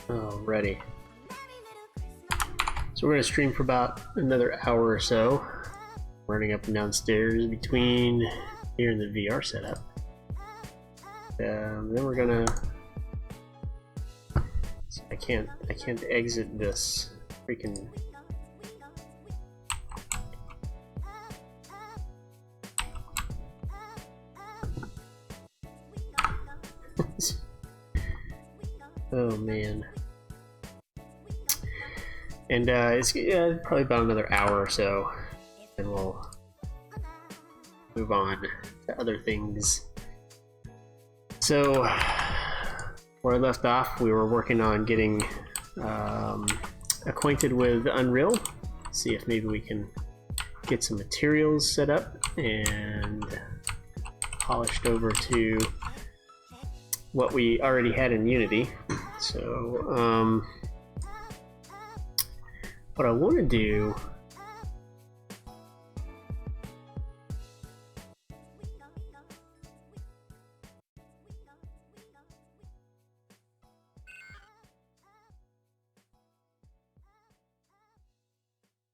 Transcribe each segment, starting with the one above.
Alrighty. So we're going to stream for about another hour or so, running up and down stairs between here and the VR setup. Then we're gonna. I can't exit this freaking. Oh man. And it's probably about another hour or so, and we'll move on to other things. So, where I left off, we were working on getting acquainted with Unreal, see if maybe we can get some materials set up and polished over to what we already had in Unity. So, what I want to do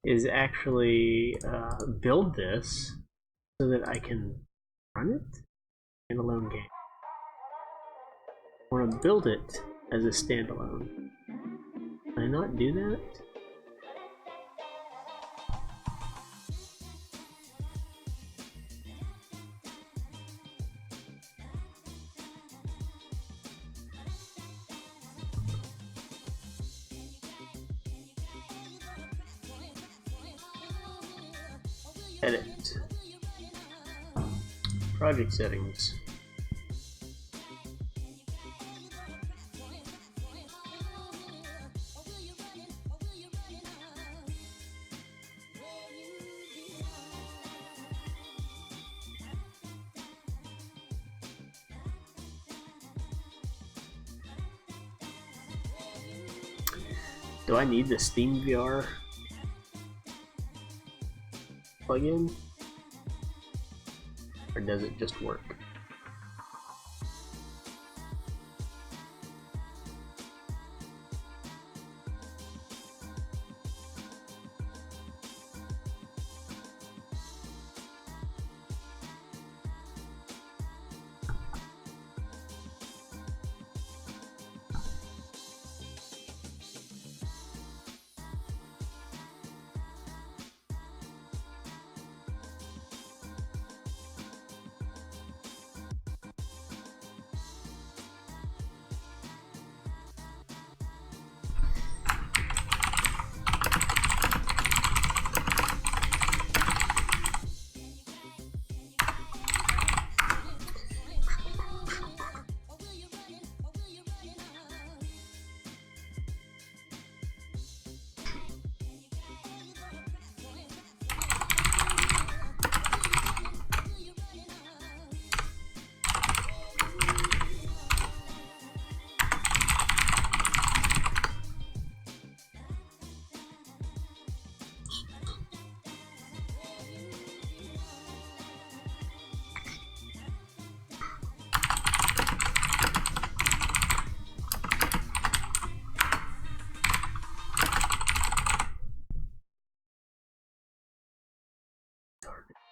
is actually build this so that I can run it in a standalone game. I want to build it as a standalone. Can I not do that? Edit. Project settings. Do I need the SteamVR plugin? Or does it just work?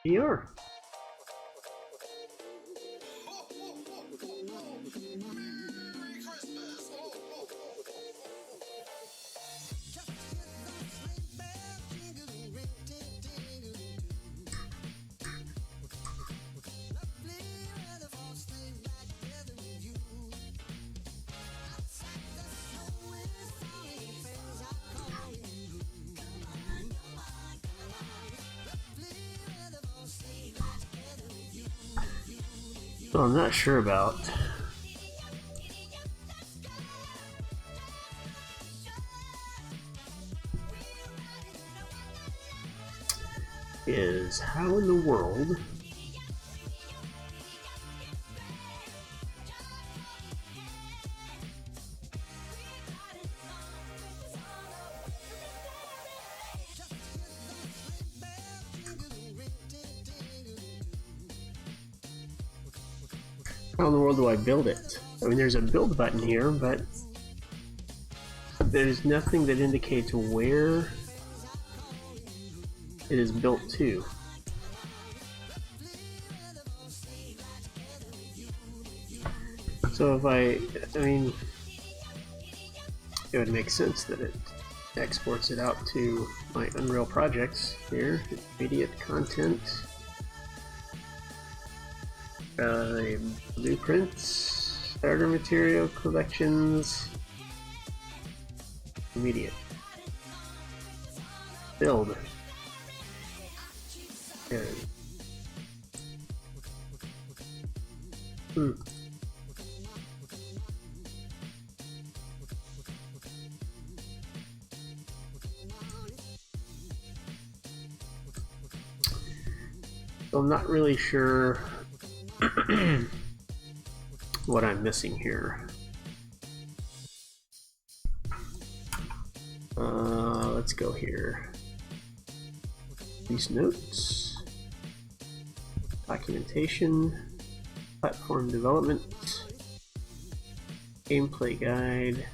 VR. What I'm not sure about is how in the world How in the world do I build it? I mean, there's a build button here, but there's nothing that indicates where it is built to. So if I mean, it would make sense that it exports it out to my Unreal projects here. Immediate content, blueprints, starter material collections, immediate build. And, So I'm not really sure what I'm missing here. Let's go here. These notes, documentation, platform development, gameplay guide.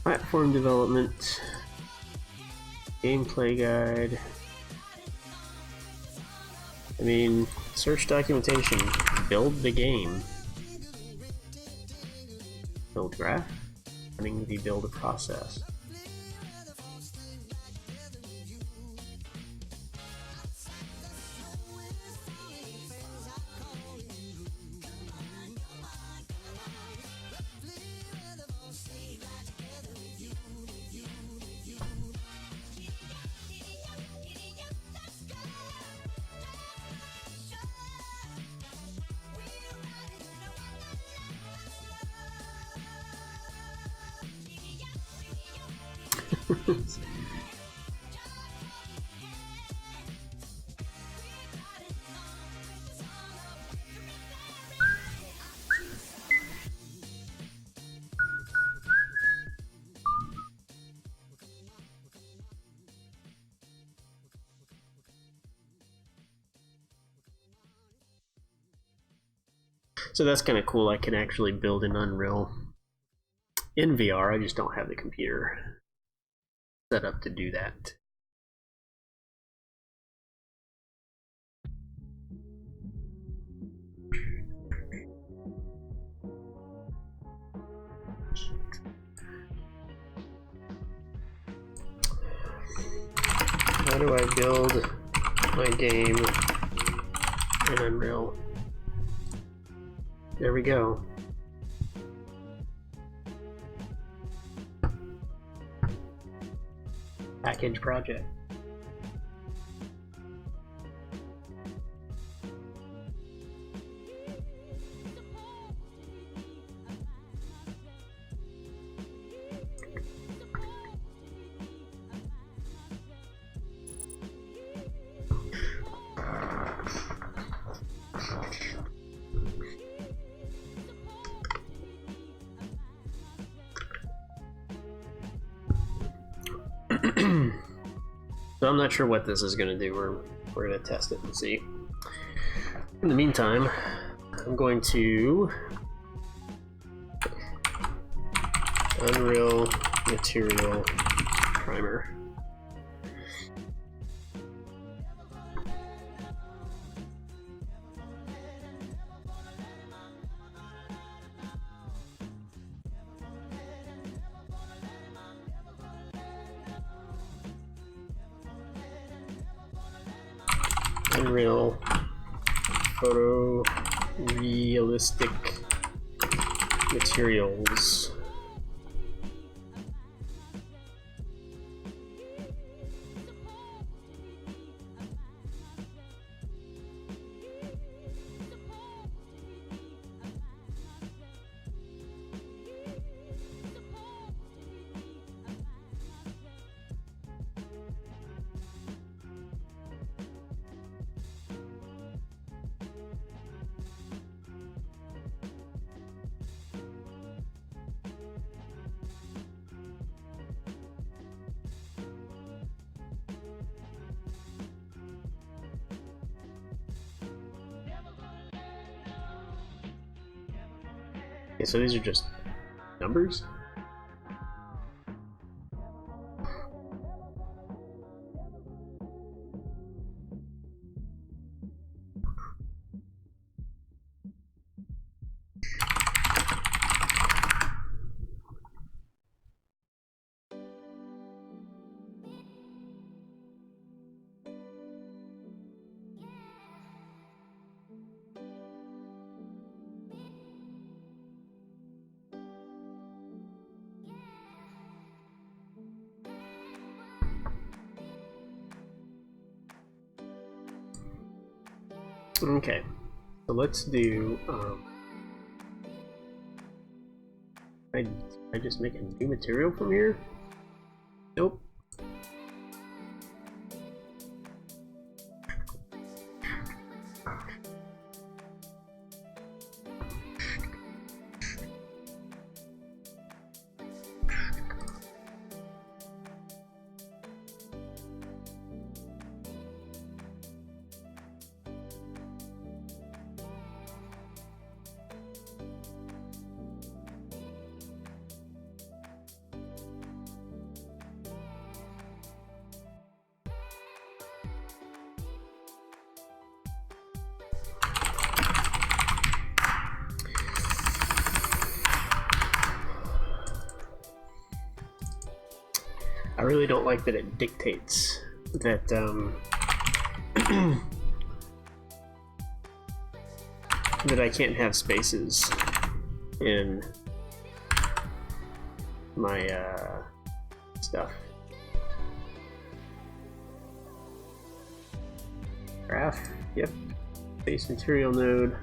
Platform development, gameplay guide. I mean, search documentation, build the game, build graph, running the build process. So that's kind of cool. I can actually build an Unreal in VR. I just don't have the computer set up to do that. How do I build my game in Unreal? There we go. Package project. So I'm not sure what this is going to do. We're going to test it and see. In the meantime, I'm going to Unreal Material Primer. Unreal Photo realistic materials. Okay, so these are just numbers? Okay, so let's do, I just make a new material from here? Nope. I really don't like that it dictates that that I can't have spaces in my stuff. Graph, yep. Base material node.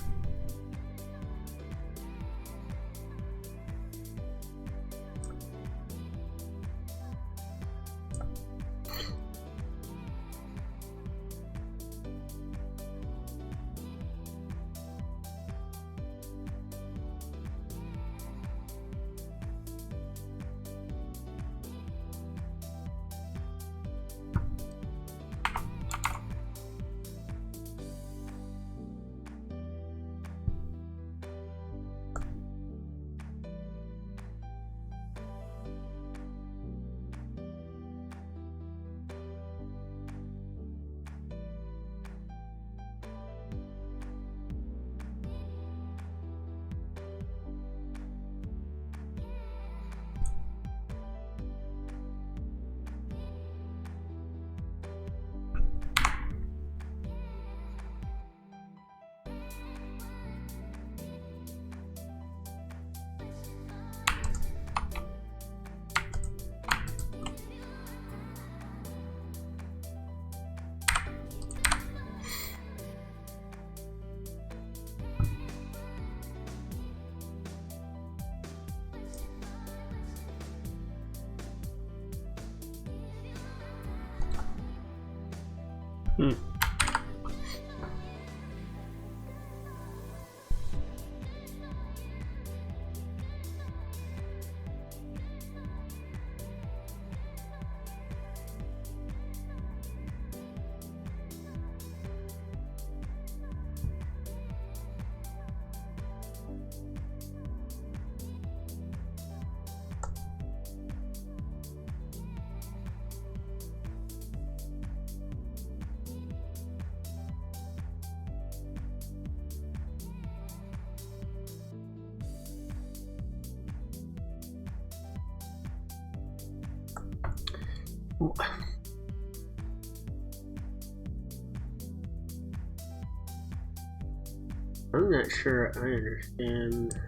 I'm not sure I understand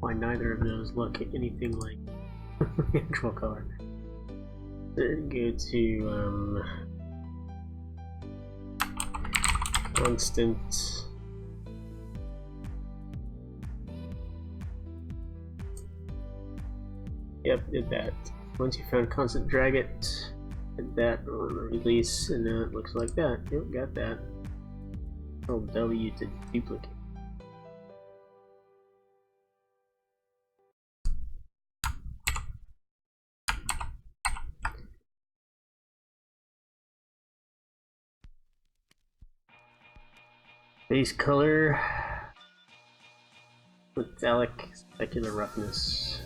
why neither of those look anything like the actual color. Go to constant. Yep, did that. Once you found constant, drag it. Hit that on release, and now it looks like that. Yep, got that. Hold W to duplicate. Base color, metallic, specular roughness.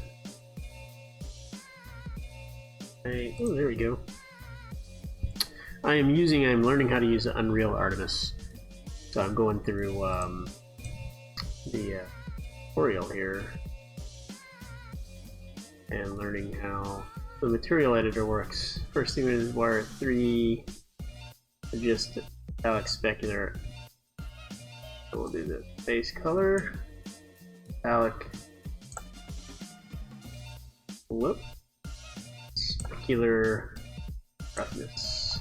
Okay. Oh, there we go. I'm learning how to use Unreal Artemis. So I'm going through the tutorial here and learning how the material editor works. First thing is wire 3, just metallic specular. So we'll do the base color, metallic, whoop, specular roughness.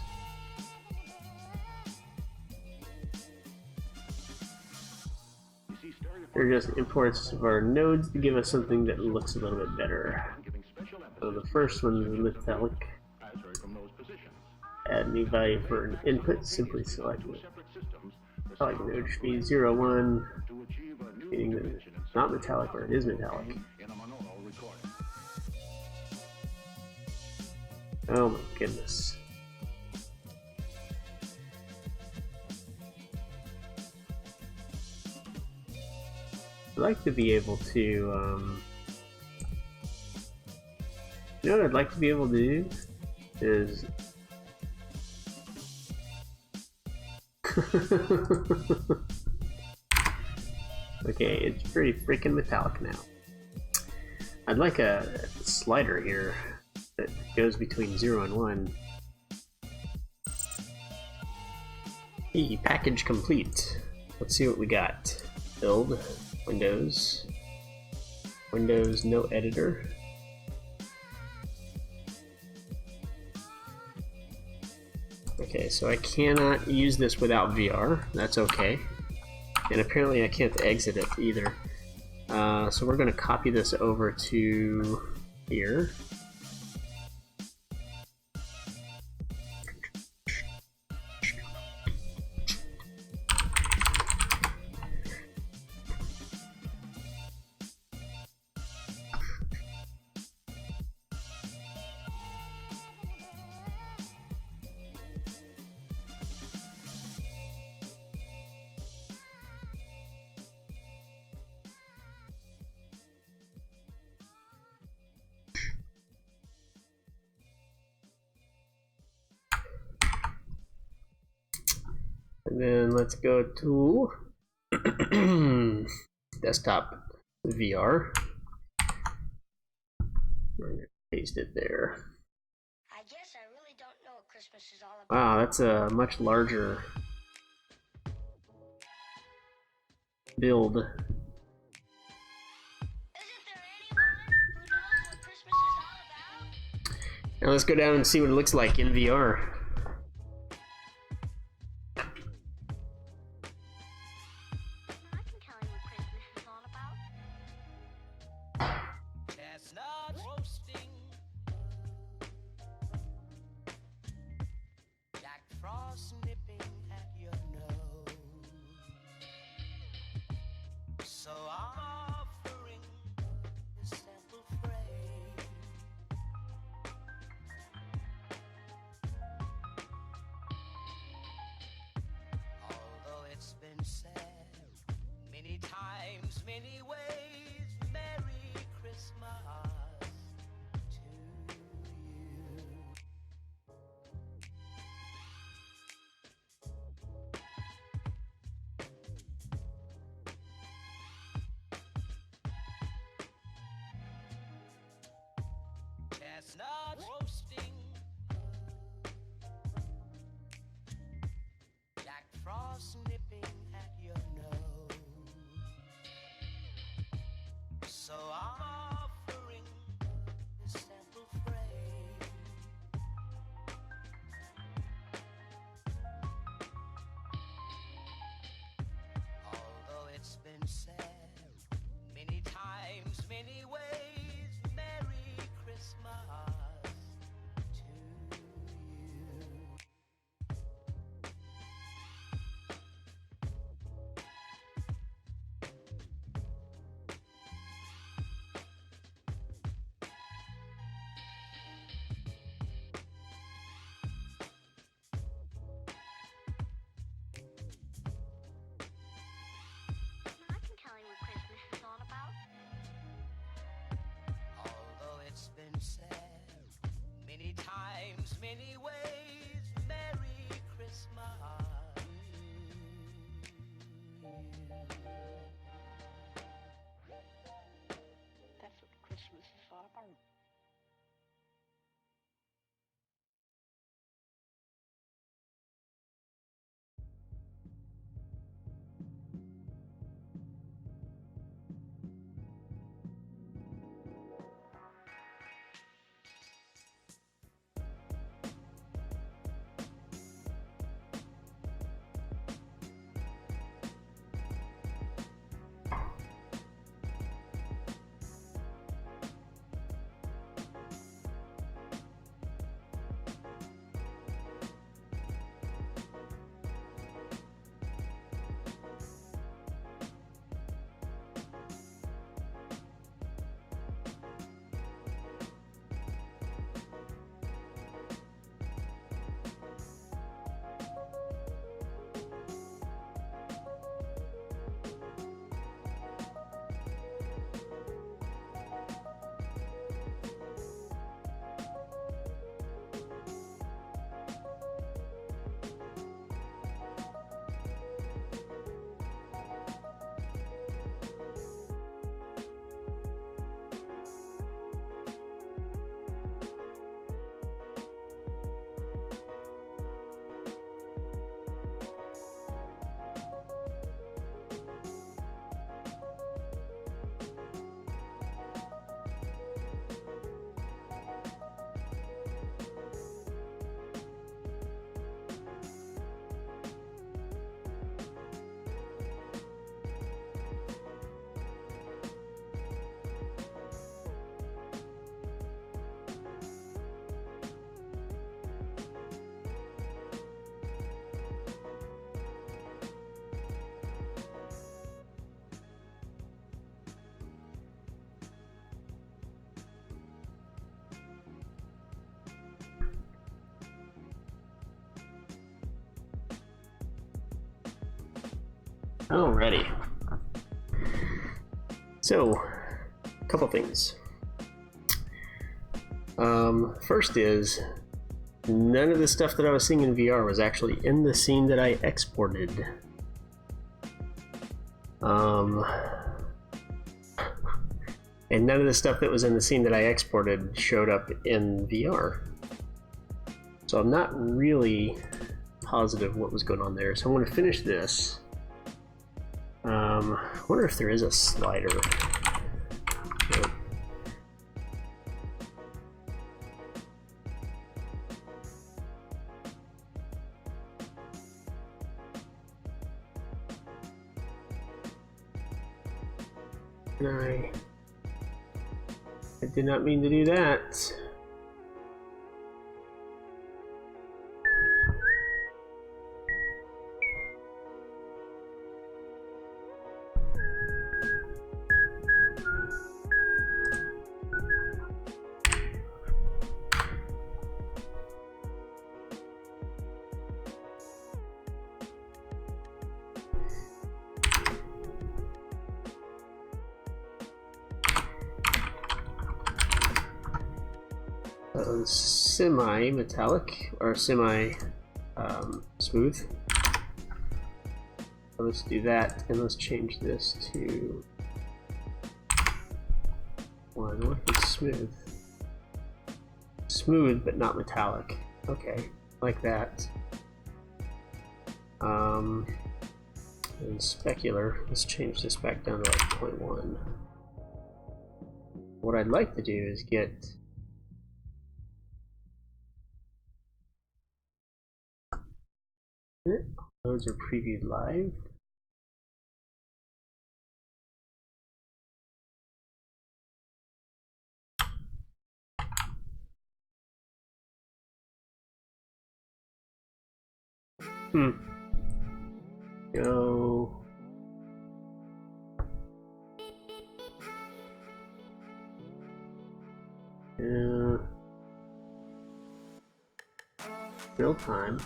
They're just imports of our nodes to give us something that looks a little bit better. So the first one is metallic. Add new value for an input, simply select it. Metallic node should be 0, 1, meaning that it's not metallic or it is metallic. Oh my goodness. I'd like to be able to, you know what I'd like to be able to do is okay, it's pretty freaking metallic now. I'd like a slider here that goes between 0 and 1. Hey, package complete. Let's see what we got. Build, Windows, no editor. Okay, so I cannot use this without VR. That's okay. And apparently I can't exit it either. So we're going to copy this over to here. And then let's go to desktop VR. We're going to paste it there. I guess I really don't know what Christmas is all about. Wow, that's a much larger build. Isn't there anyone who knows what Christmas is all about? Now let's go down and see what it looks like in VR. I can tell you what Christmas is all about. Chestnuts roasting, Jack Frost nipping at your nose. So I'm offering this simple phrase. So I'm offering this sample phrase. Although it's been said many times, many ways, Merry Christmas to you. I can tell you what Christmas is all about. Although it's been said many times, many ways, Merry Christmas. That's what Christmas is all about. Alrighty. So, a couple things. First is, none of the stuff that I was seeing in VR was actually in the scene that I exported. And none of the stuff that was in the scene that I exported showed up in VR. So I'm not really positive what was going on there. So I'm going to finish this. I wonder if there is a slider. I did not mean to do that. Semi-metallic or semi-smooth. Let's do that, and let's change this to one. What is smooth? Smooth, but not metallic. Okay, like that. And specular. Let's change this back down to like 0.1. What I'd like to do is get those are previewed live. Go. Real time.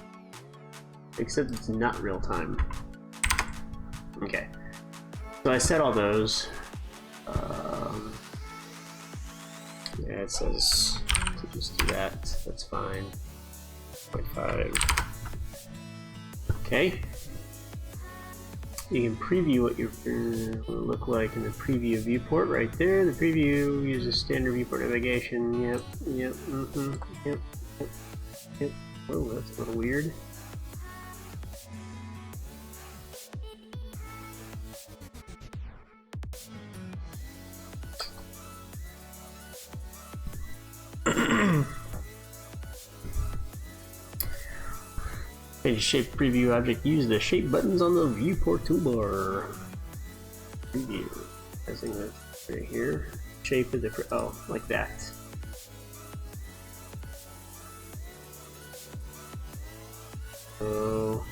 Except it's not real time. Okay. So I set all those. Yeah, it says to just do that. That's fine. 0.5. Okay. You can preview what your will look like in the preview viewport right there. The preview uses standard viewport navigation. Yep. Yep. Oh, that's a little weird. Change shape preview object. Use the shape buttons on the viewport toolbar. Preview. I think that's right here. Shape is different. Oh, like that. So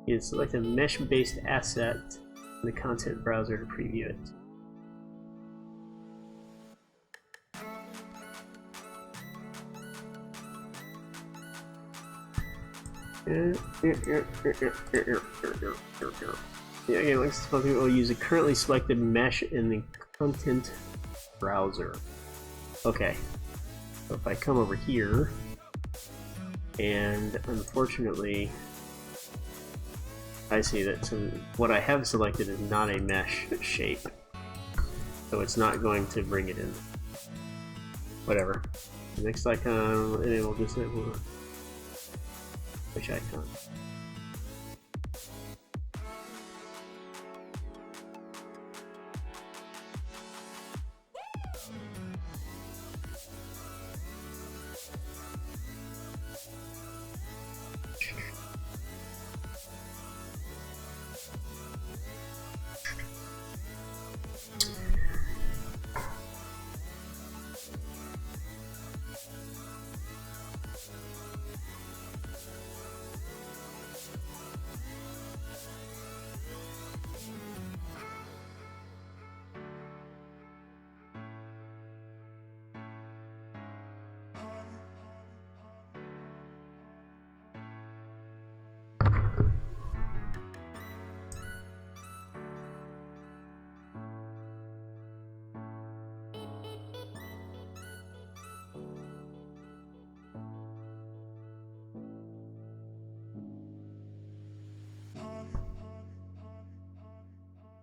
you select a mesh-based asset in the content browser to preview it. Yeah, again, like some people will use a currently selected mesh in the content browser. Okay, so if I come over here, and unfortunately, I see that what I have selected is not a mesh shape, so it's not going to bring it in. Whatever. Next icon, enable, disable. Which icon?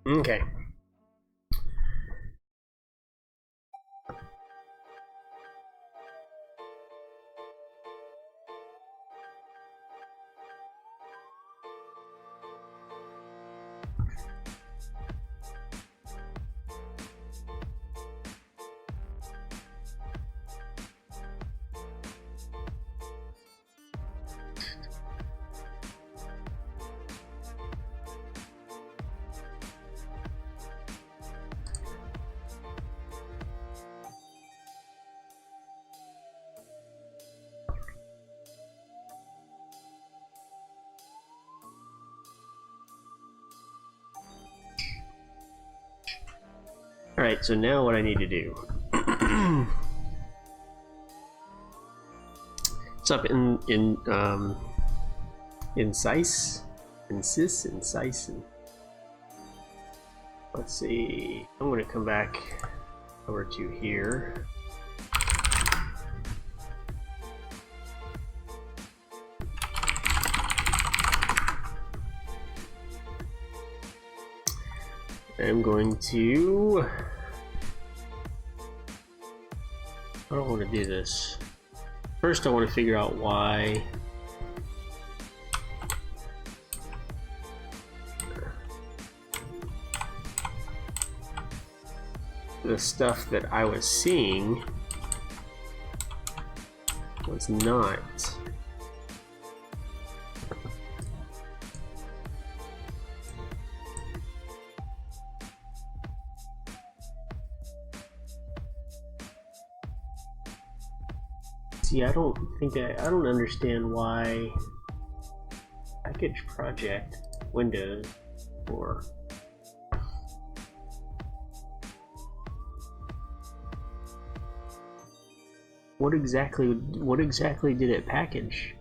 Okay. Alright, so now what I need to do. It's up in Sys. Let's see. I'm gonna come back over to here. I'm going to. I don't want to do this. First, I want to figure out why the stuff that I was seeing was not. See, I don't understand why package project Windows or what exactly did it package?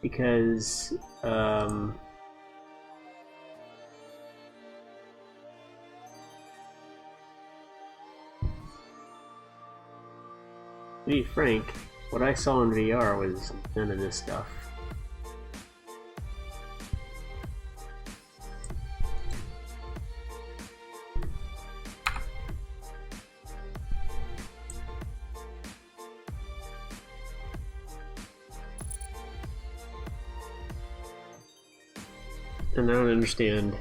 Because to be frank, what I saw in VR was none of this stuff. And I don't understand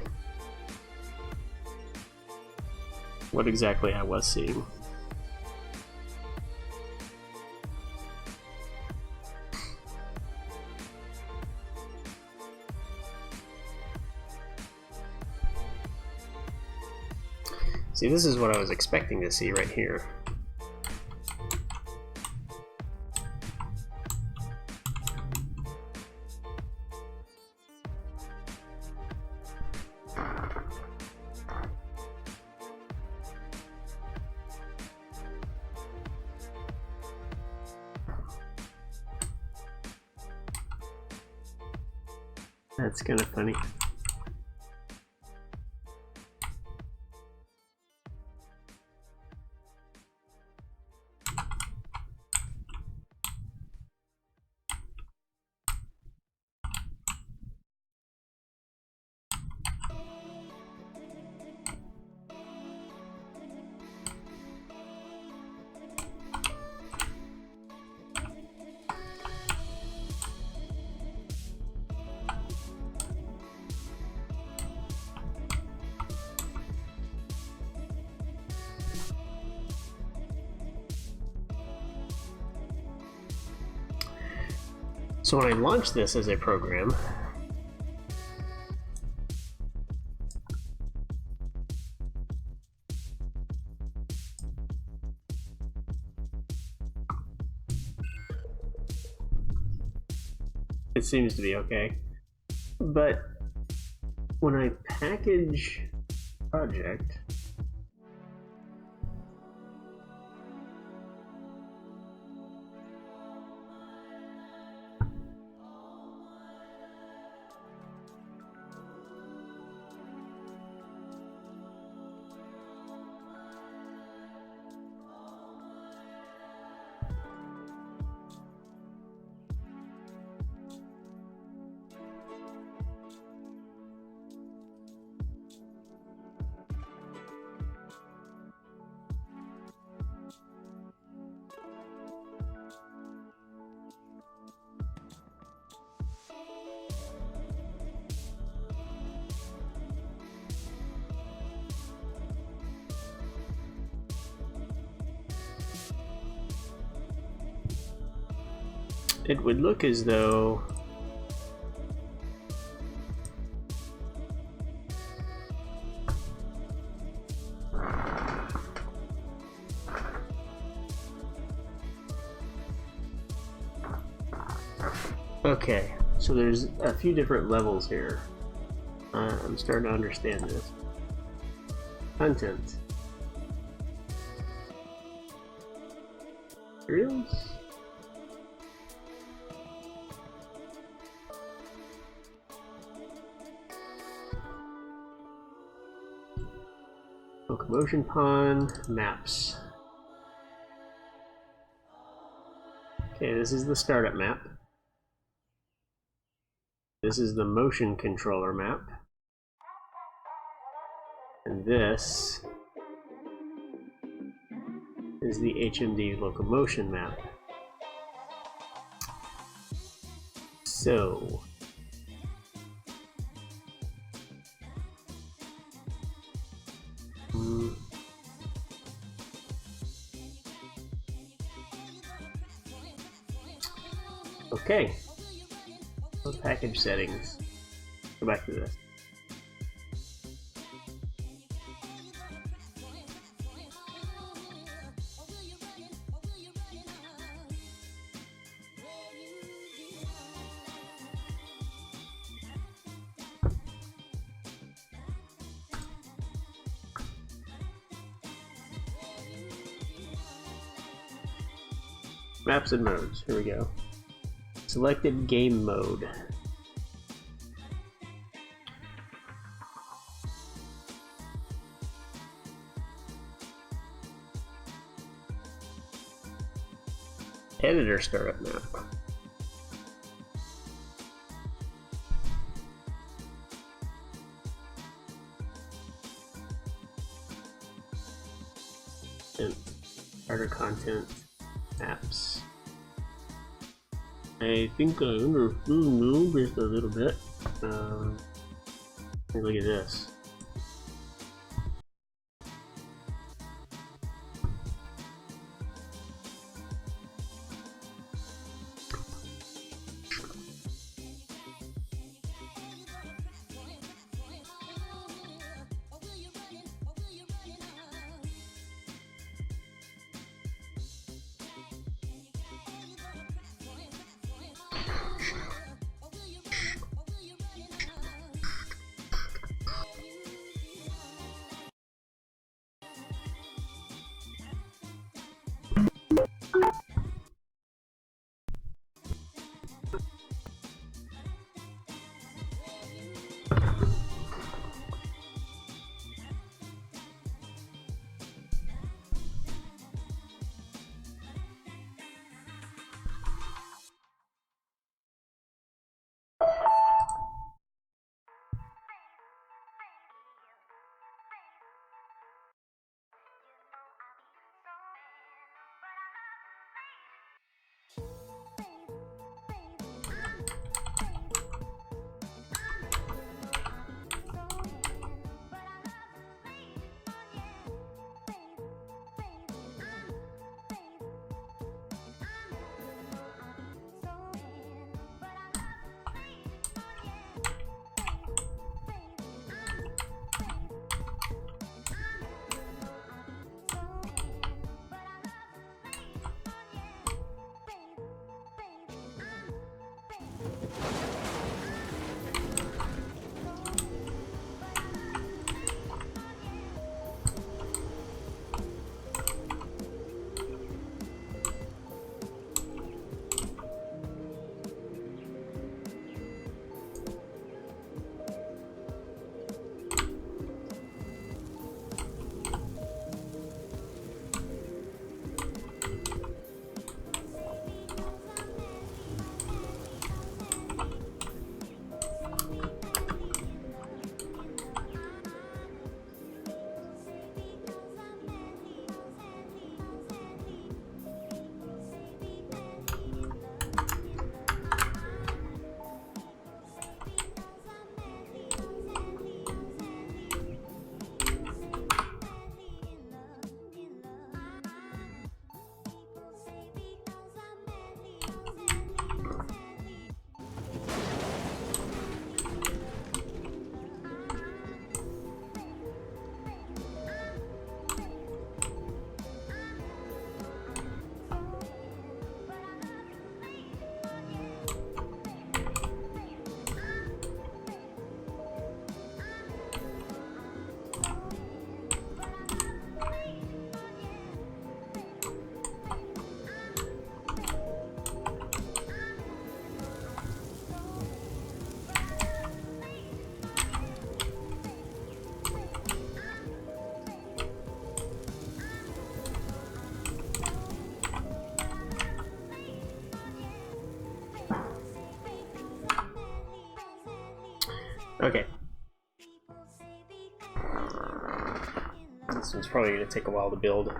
what exactly I was seeing. See, this is what I was expecting to see right here. That's kind of funny. So when I launch this as a program, it seems to be okay. But when I package project, it would look as though okay, so there's a few different levels here. I'm starting to understand this. Content. Materials? Locomotion pond, maps. Okay, this is the startup map. This is the motion controller map. And this is the HMD locomotion map. So Okay. Package settings. Go back to this. Maps and modes. Here we go. Selected game mode. Editor startup map. And starter content apps. I think I understood just a little bit. Look at this. Okay. This one's probably going to take a while to build.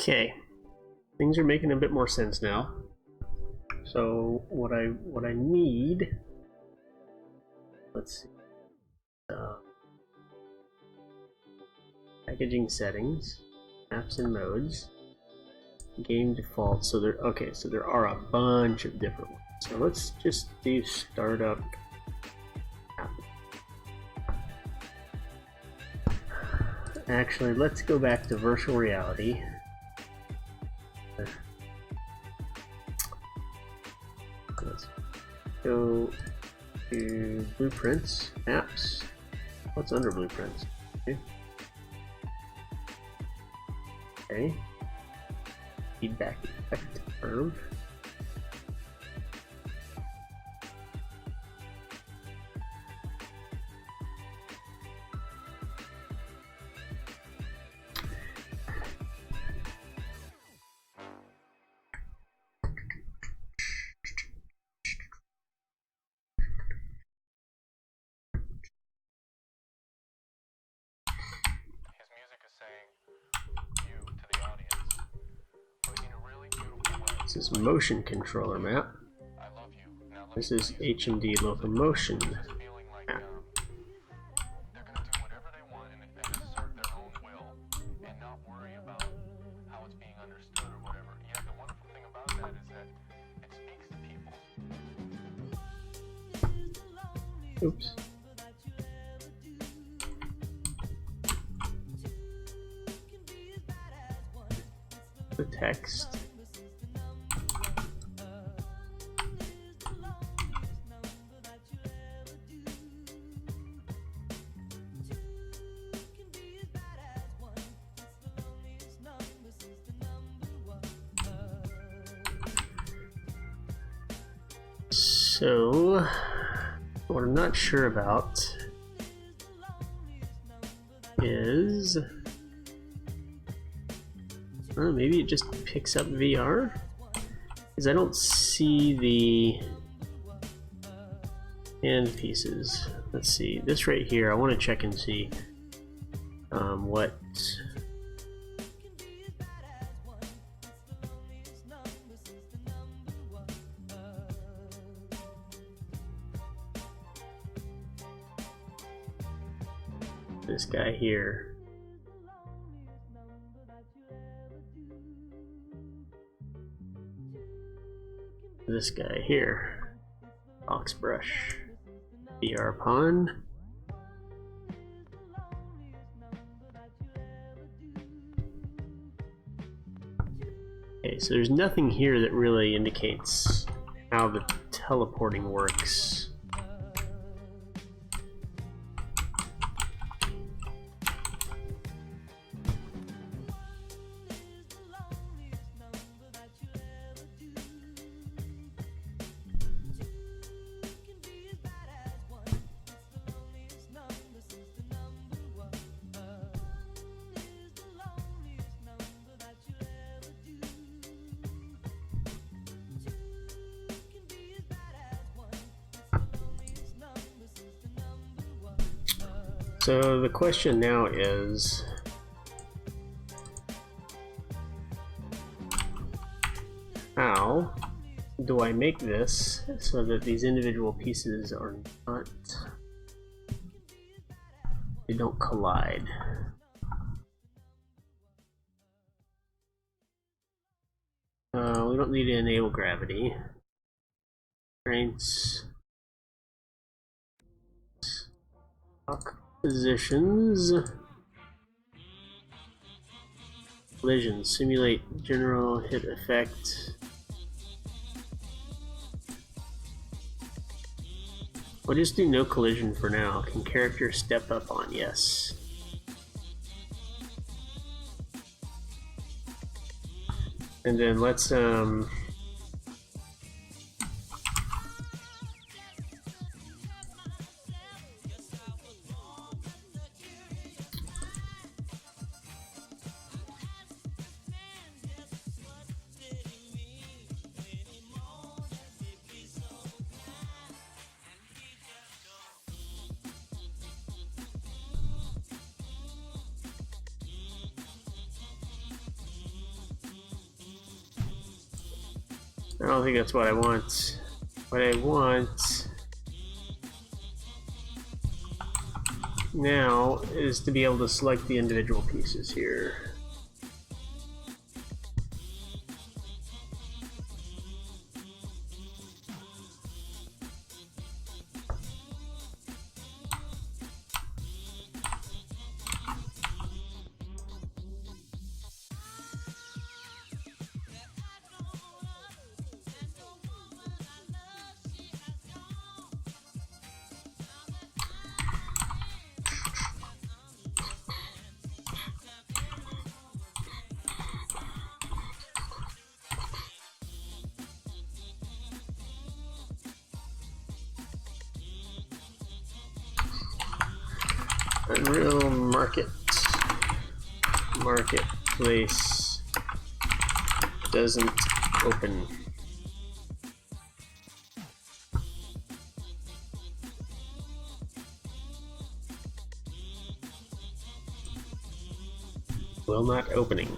Okay, things are making a bit more sense now. So what I need, let's see, packaging settings, apps and modes, game default. So there, okay, so there are a bunch of different ones. So let's just do startup app. Actually, let's go back to virtual reality. Let's go to blueprints, apps. What's under blueprints? Okay. Feedback effect curve. This is motion controller map. This is HMD locomotion map. Oops. The text. So, what I'm not sure about is, maybe it just picks up VR? Because I don't see the hand pieces. Let's see, this right here, I want to check and see what. This guy here. This guy here. Box brush. VR pawn. Okay, so there's nothing here that really indicates how the teleporting works. So the question now is, how do I make this so that these individual pieces are not, they don't collide? We don't need to enable gravity. Constraints. Lock positions. Collision. Simulate general hit effect. We'll just do no collision for now. Can character step up on? Yes. And then let's I don't think that's what I want. What I want now is to be able to select the individual pieces here. Unreal Marketplace doesn't open. Will not opening.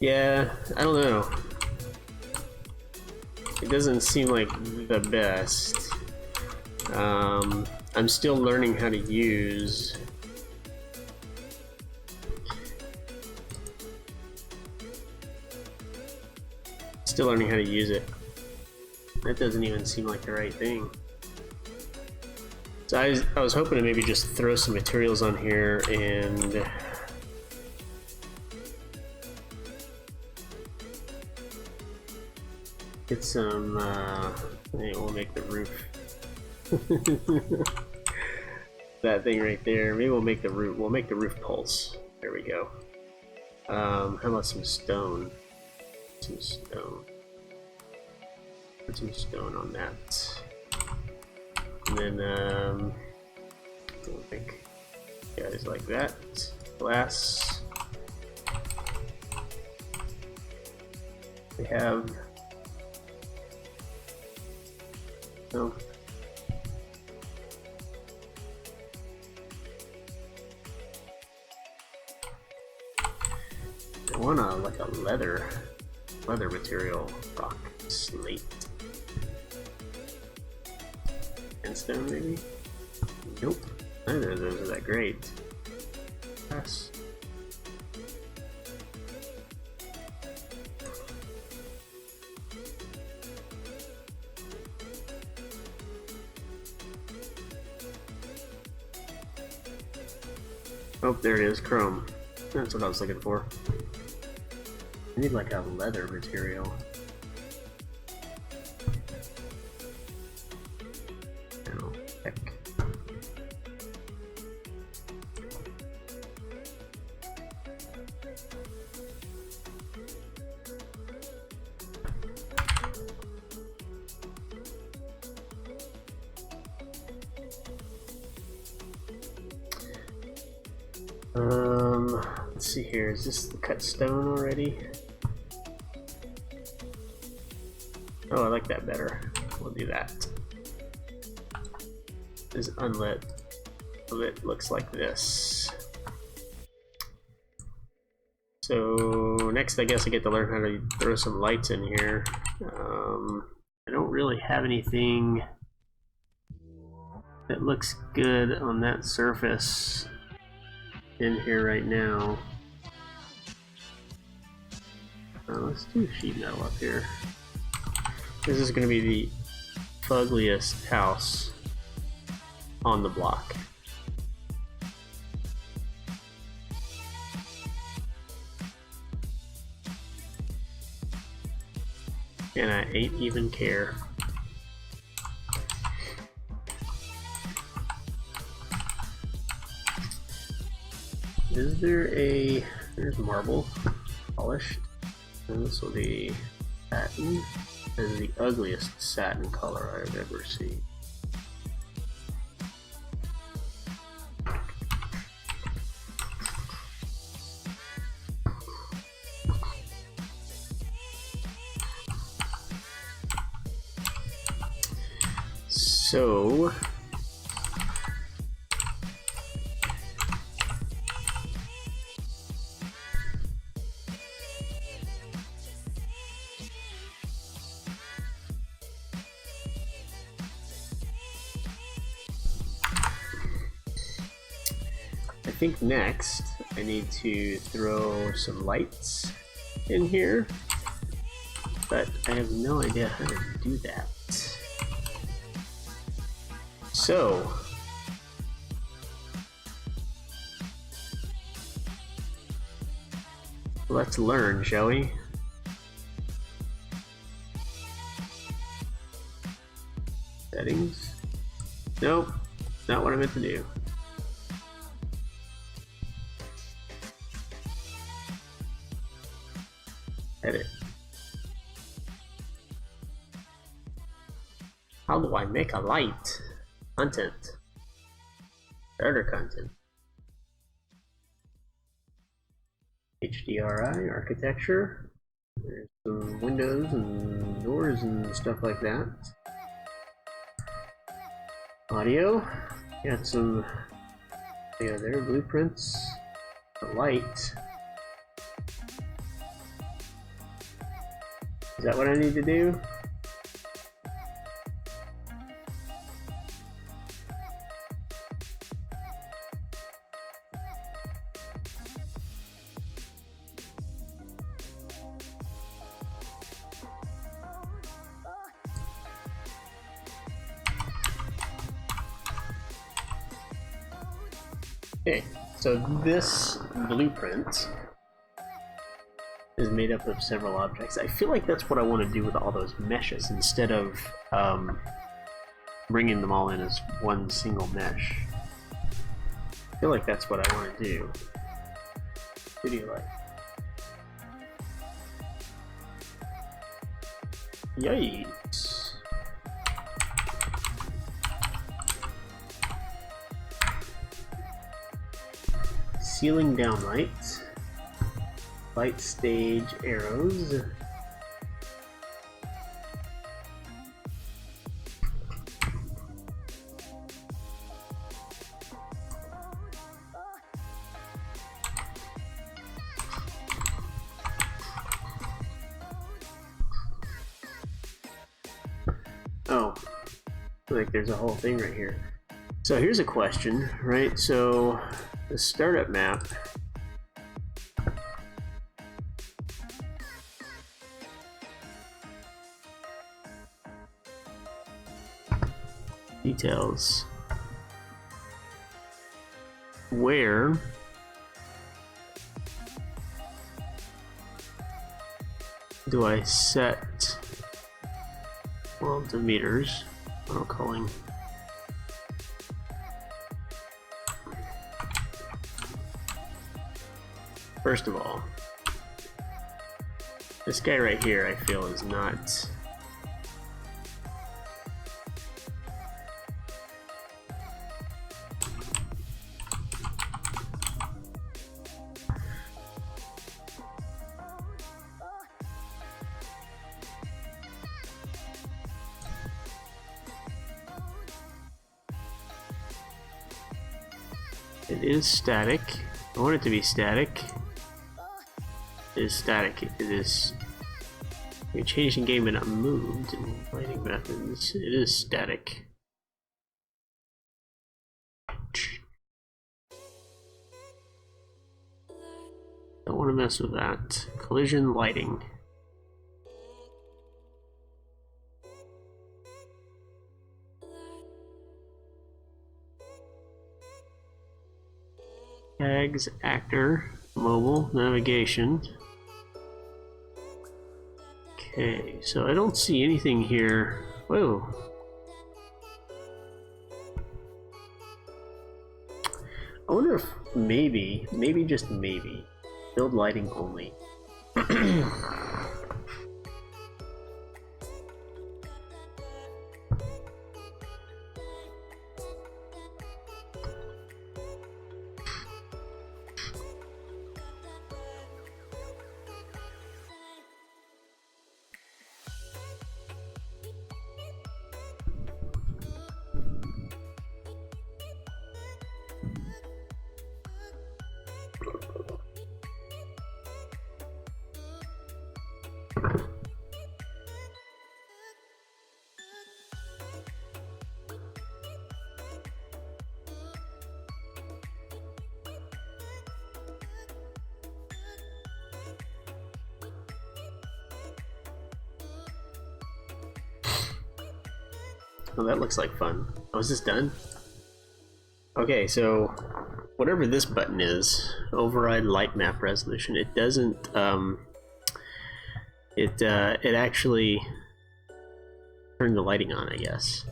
Yeah, I don't know. It doesn't seem like the best. I'm still learning how to use. Still learning how to use it. That doesn't even seem like the right thing. So I was hoping to maybe just throw some materials on here and get some, we'll make the roof. That thing right there. Maybe we'll make the roof. We'll make the roof pulse. There we go. How about some stone? Some stone. Put some stone on that. And then we'll make guys like that. Glass. We have. No. I want like a leather material, rock, slate, and stone maybe. Nope, neither of those are that great. Yes. Oh, there it is, chrome. That's what I was looking for. I need like a leather material. Oh, heck. Let's see here. Is this the cut stone already? Oh, I like that better. We'll do that. This is unlit. It looks like this. So next, I guess I get to learn how to throw some lights in here. I don't really have anything that looks good on that surface in here right now. Let's do sheet metal up here. This is going to be the fuggliest house on the block. And I ain't even care. Is there a... there's marble, polished. And this will be satin. This is the ugliest satin color I've ever seen. So I think next I need to throw some lights in here, but I have no idea how to do that. So let's learn, shall we? Settings? Nope, not what I meant to do. Edit. How do I make a light? Content. Starter content. HDRI, architecture. There's some windows and doors and stuff like that. Audio. Got some, yeah, there, blueprints. The light. Is that what I need to do? Okay, so this blueprint is made up of several objects. I feel like that's what I want to do with all those meshes instead of bringing them all in as one single mesh. I feel like that's what I want to do. What do you like? Yikes. Ceiling down lights. Light stage arrows. Oh, like there's a whole thing right here. So here's a question, right? So the startup map details. Where do I set world to meters? Auto calling. First of all, this guy right here I feel is not It is static. I want it to be static. It is static. It is. You're changing game but not moved in lighting methods. It is static. Don't want to mess with that. Collision lighting. Tags, actor, mobile, navigation. Okay, so I don't see anything here. Whoa. I wonder if maybe, just maybe, build lighting only. Oh, that looks like fun. Oh, is this done? Okay, so whatever this button is, override light map resolution, it doesn't, it actually turned the lighting on, I guess.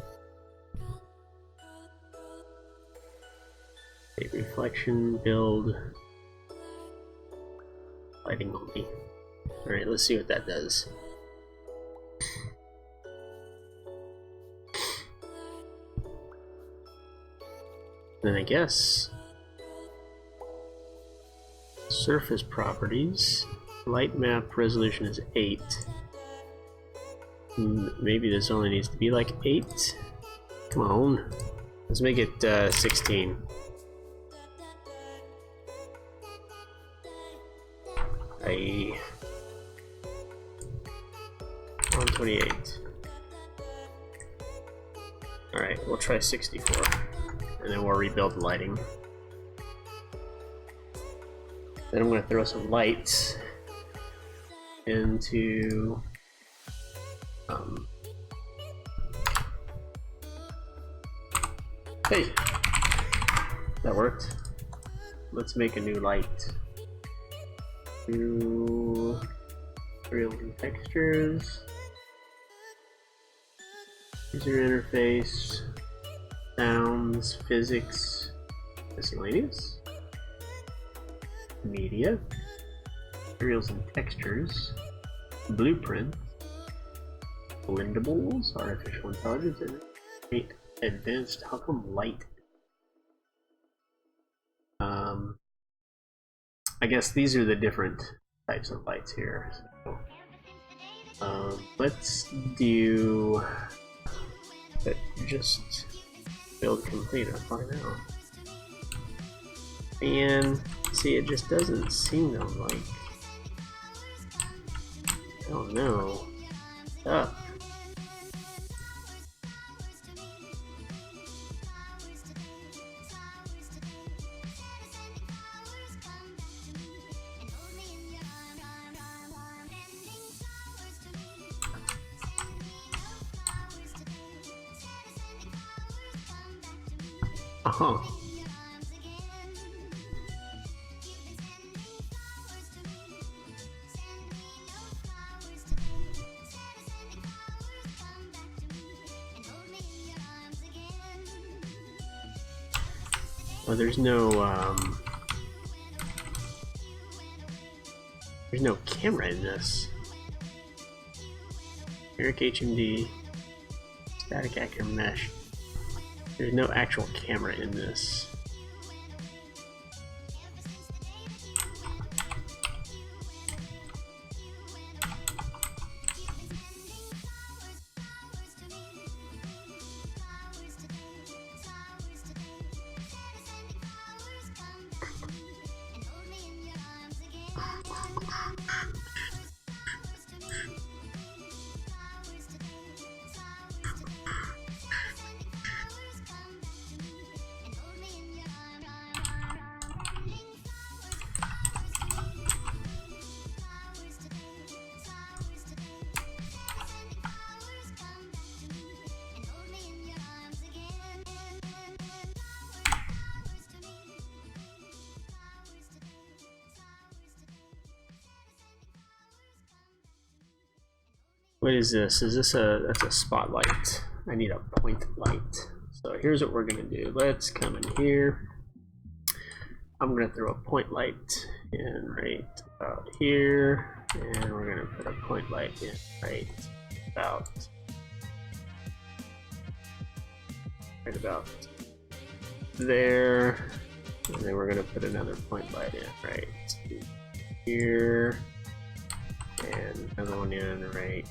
Okay, reflection, build, lighting only. Alright, let's see what that does. Then I guess surface properties, light map resolution is 8. Maybe this only needs to be like 8. Come on, let's make it 16. I 128. All right, we'll try 64. And then we'll rebuild the lighting. Then I'm going to throw some lights into hey, that worked. Let's make a new light. New materials and textures. User interface. Sounds, physics, miscellaneous, media, materials and textures, blueprint, blendables, artificial intelligence, and advanced. How come light? I guess these are the different types of lights here. So, let's do just. Build complete, I'll find out. And see, it just doesn't seem to like. I don't know. Up. Uh-huh. Well, there's no camera in this. Eric HMD, static actor mesh. There's no actual camera in this. What is this? Is this that's a spotlight? I need a point light. So here's what we're gonna do. Let's come in here. I'm gonna throw a point light in right about here, and we're gonna put a point light in right about there, and then we're gonna put another point light in right here, and another one in right.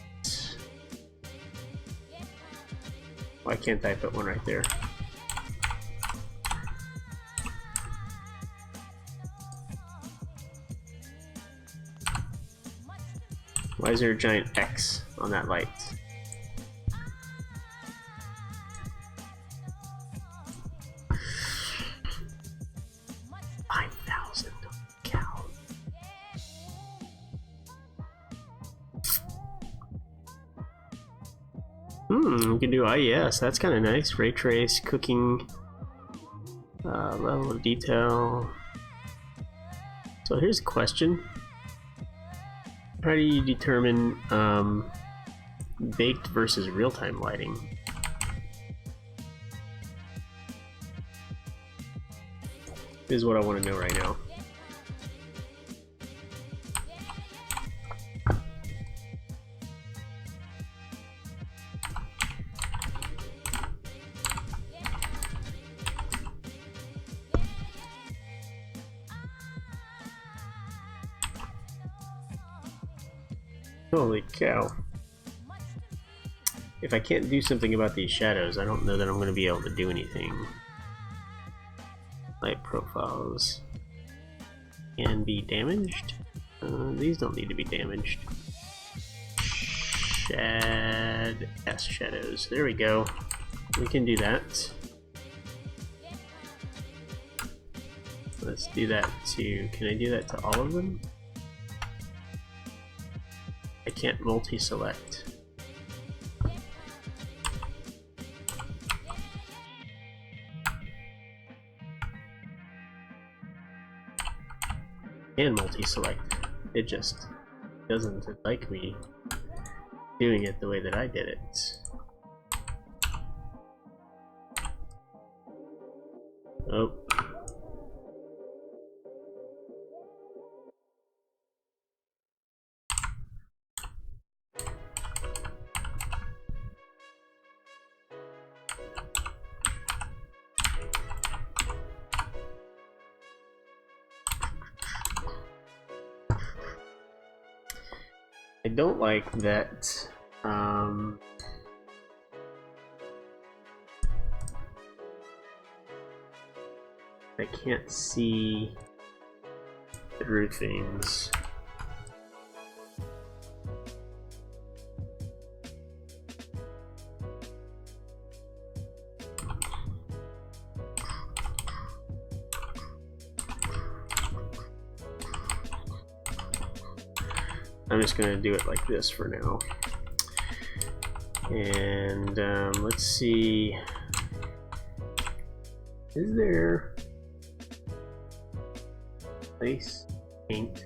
Why can't I put one right there? Why is there a giant X on that light? $5,000 cow. We can do IES. That's kind of nice. Ray trace, cooking, level of detail. So here's a question. How do you determine baked versus real-time lighting? Is what I want to know right now. Holy cow. If I can't do something about these shadows, I don't know that I'm going to be able to do anything. Light profiles can be damaged. These don't need to be damaged. Shadows. There we go. We can do that. Let's do that to... Can I do that to all of them? I can't multi-select. And multi-select. It just doesn't like me doing it the way that I did it. Oh. I don't like that I can't see through things. I'm just gonna do it like this for now. And let's see. Is there place, paint,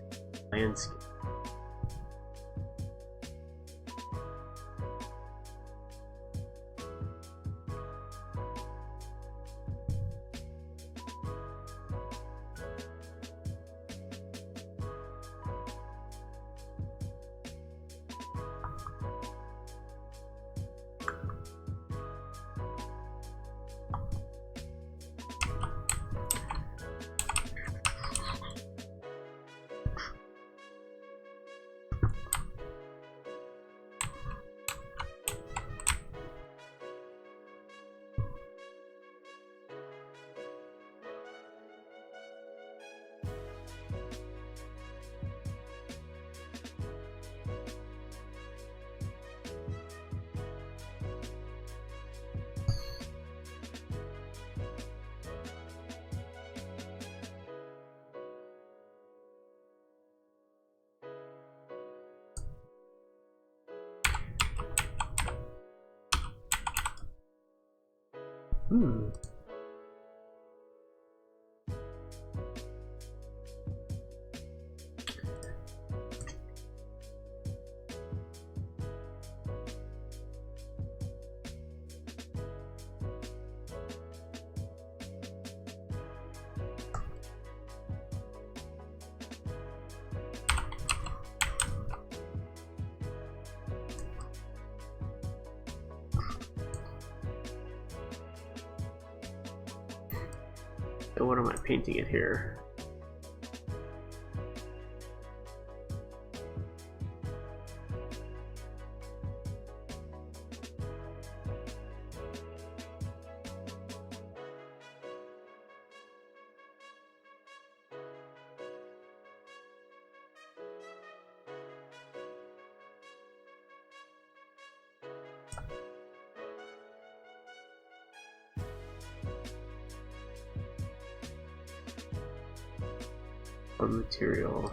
landscape? what am I painting it here? Material.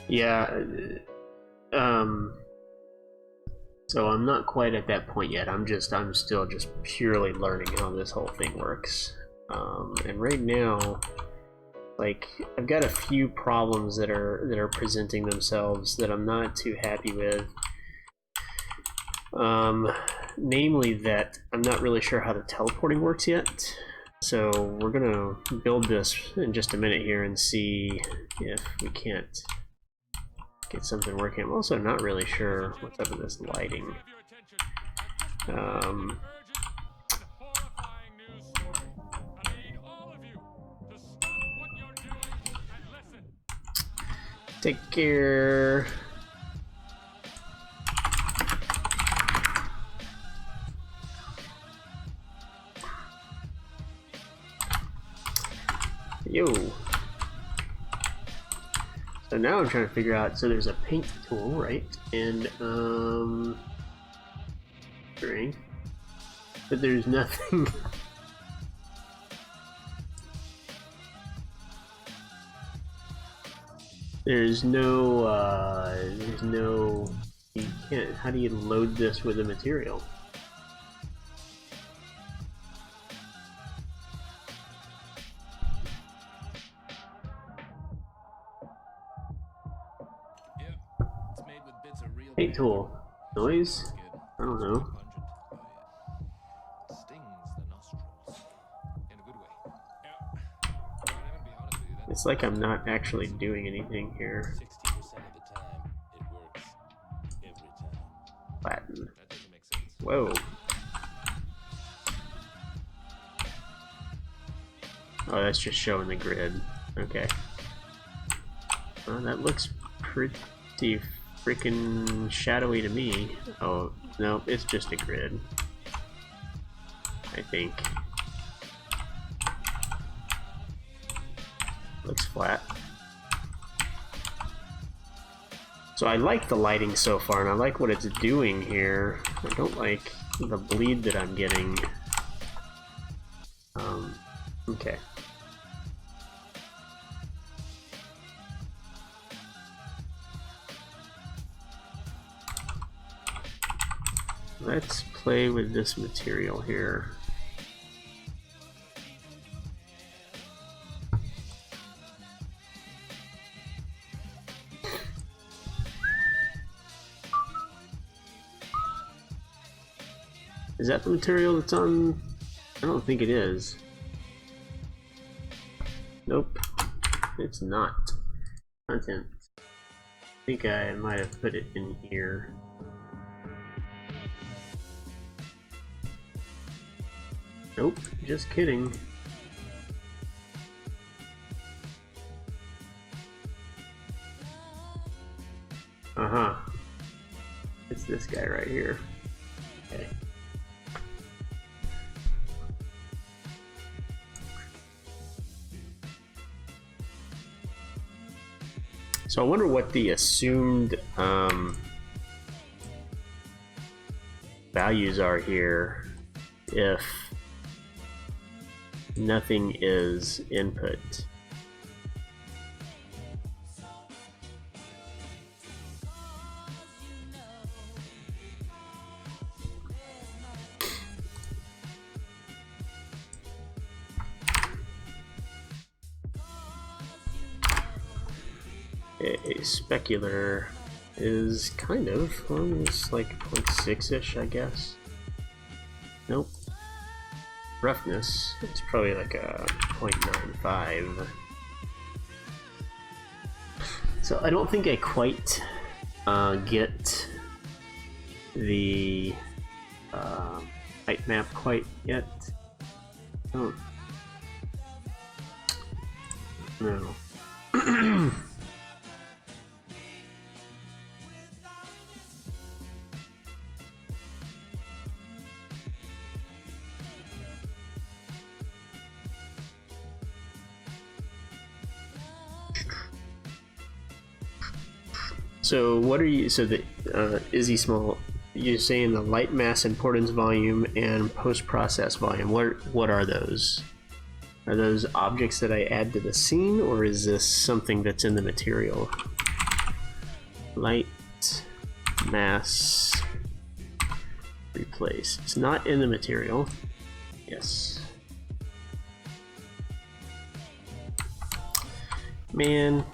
Yeah, so I'm not quite at that point yet. I'm still just purely learning how this whole thing works. And right now, like, I've got a few problems that are presenting themselves that I'm not too happy with. Namely that I'm not really sure how the teleporting works yet. So we're gonna build this in just a minute here and see if we can't get something working. I'm also not really sure what's up with this lighting. Take care. Yo. So now I'm trying to figure out, so there's a paint tool, right? And, string. But there's nothing. There's no, you can't, how do you load this with a material? Paint tool. Noise? I don't know. It's like I'm not actually doing anything here. 60% of the time, it works every time. Latin. That doesn't make sense. Whoa. Oh, that's just showing the grid. Okay. That looks pretty freaking shadowy to me. Oh, no, it's just a grid. I think. Looks flat. So I like the lighting so far, and I like what it's doing here. I don't like the bleed that I'm getting. Okay. Let's play with this material here. Is that the material that's on? I don't think it is. Nope, it's not. Content. I think I might have put it in here. Nope, just kidding. Uh-huh. It's this guy right here. Okay. So I wonder what the assumed values are here if nothing is input. A specular is kind of, well, it's like 0.6-ish, I guess. Nope. Roughness, it's probably like a 0.95. So I don't think I quite get the height map quite yet. Oh. No. So what are you? So the Izzy Small, you're saying the light mass importance volume and post process volume. What are those? Are those objects that I add to the scene, or is this something that's in the material? Light mass replace. It's not in the material. Yes. Man.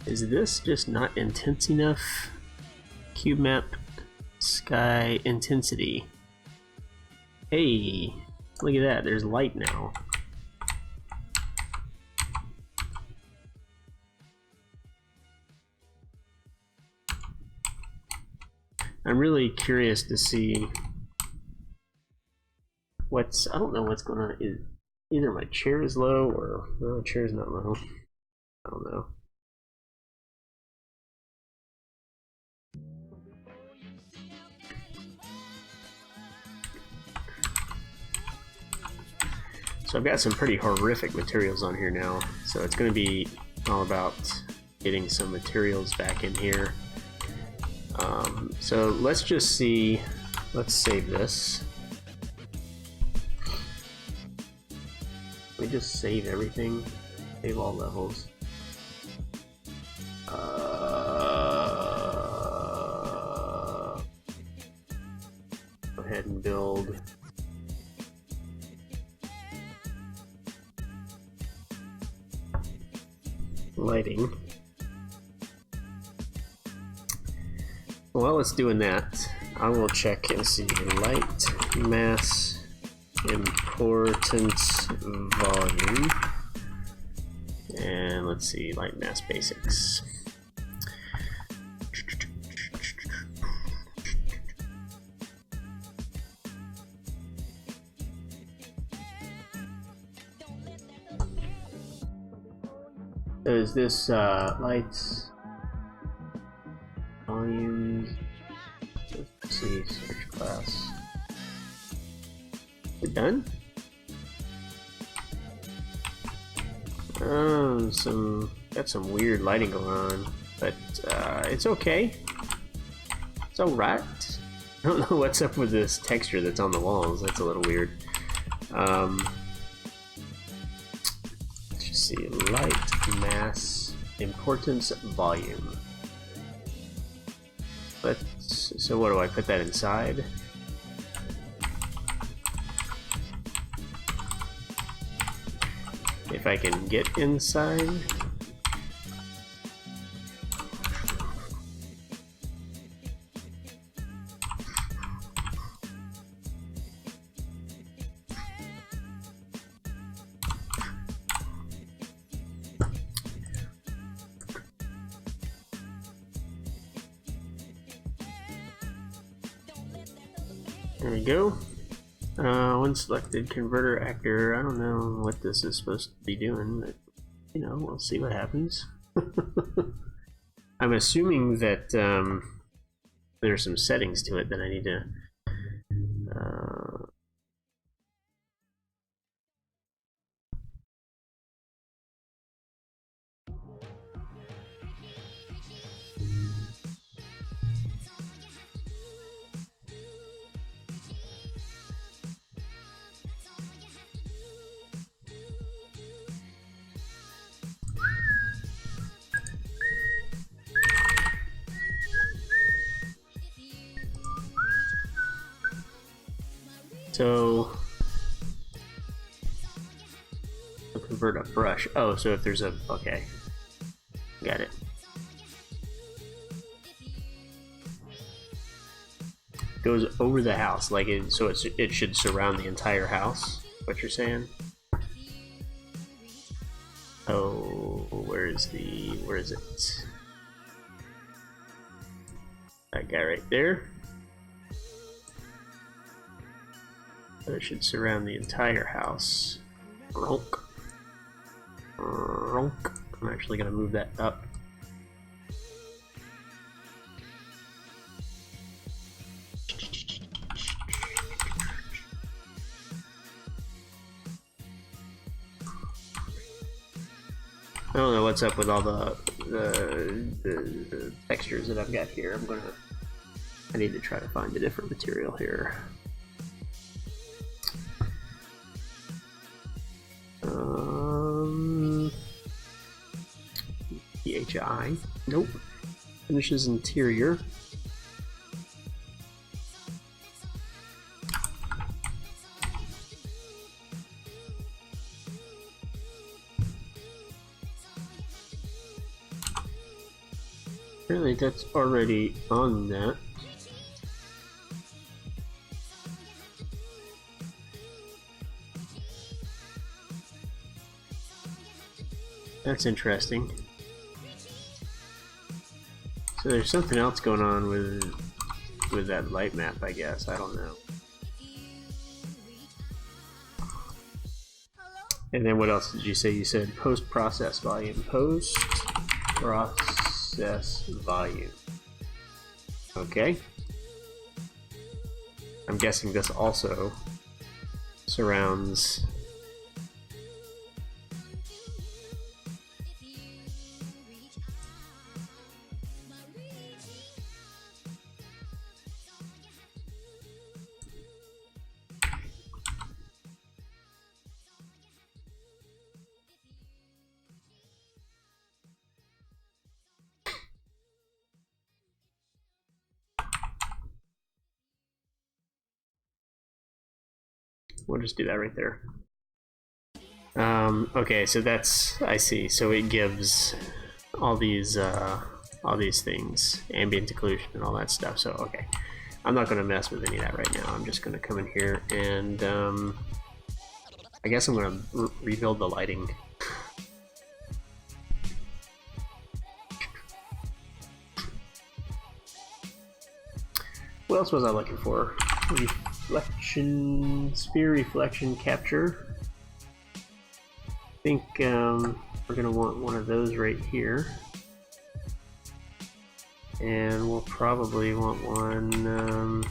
Is this just not intense enough? Cube map, sky intensity. Hey, look at that, there's light now. I'm really curious to see what's, I don't know what's going on. Either my chair is low or, no, the chair's not low. I don't know. So I've got some pretty horrific materials on here now, so it's going to be all about getting some materials back in here. So let's just see, let's save this. We just save everything, save all levels. Go ahead and build. Lighting. While it's doing that, I will check and see light mass importance volume, and let's see light mass basics. So is this lights volumes? Let's see, search class. We're done? Oh, got some weird lighting going on, but it's okay. It's alright. I don't know what's up with this texture that's on the walls. That's a little weird. Let's just see, light mass importance volume. So what do I put that inside? If I can get inside. There we go. One selected converter actor. I don't know what this is supposed to be doing, but you know, we'll see what happens. I'm assuming that there's some settings to it that I need to so I'll convert a brush. Oh, so if there's a, okay, got it. Goes over the house, like it, so it should surround the entire house. What you're saying? Oh, where is it? That guy right there. That should surround the entire house. Ronk. Ronk. I'm actually going to move that up. I don't know what's up with all the textures that I've got here. I need to try to find a different material here. PHI. Nope. Finishes interior. Apparently that's already on that. That's interesting. So there's something else going on with that light map, I guess. I don't know. And then what else did you say? You said post-process volume. Post-process volume. Okay. I'm guessing this also surrounds we'll just do that right there. Okay, so that's, I see. So it gives all these things, ambient occlusion and all that stuff. So okay, I'm not going to mess with any of that right now. I'm just going to come in here and I guess I'm going to rebuild the lighting. What else was I looking for? Reflection, sphere reflection capture. I think we're gonna want one of those right here, and we'll probably want one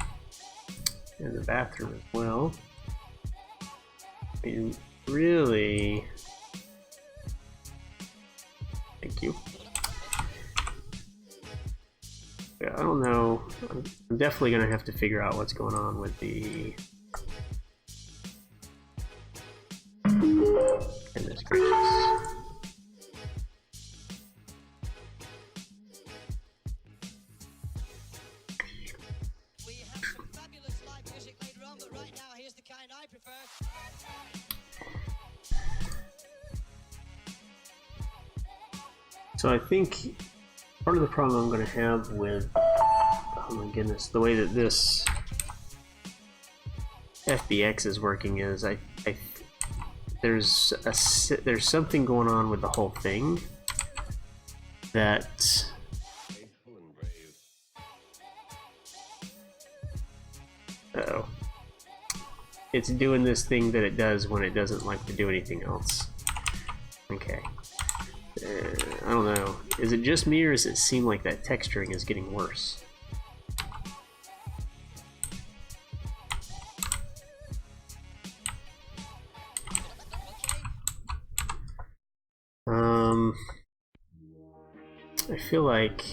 in the bathroom as well. I mean, really, thank you. Yeah, I don't know. I'm definitely gonna have to figure out what's going on with the. Goodness gracious. We have some fabulous live music later on, but right now here's the kind I prefer. So I think part of the problem I'm going to have with, oh my goodness, the way that this FBX is working is there's something going on with the whole thing that uh-oh, it's doing this thing that it does when it doesn't like to do anything else. Okay. I don't know. Is it just me, or does it seem like that texturing is getting worse? I feel like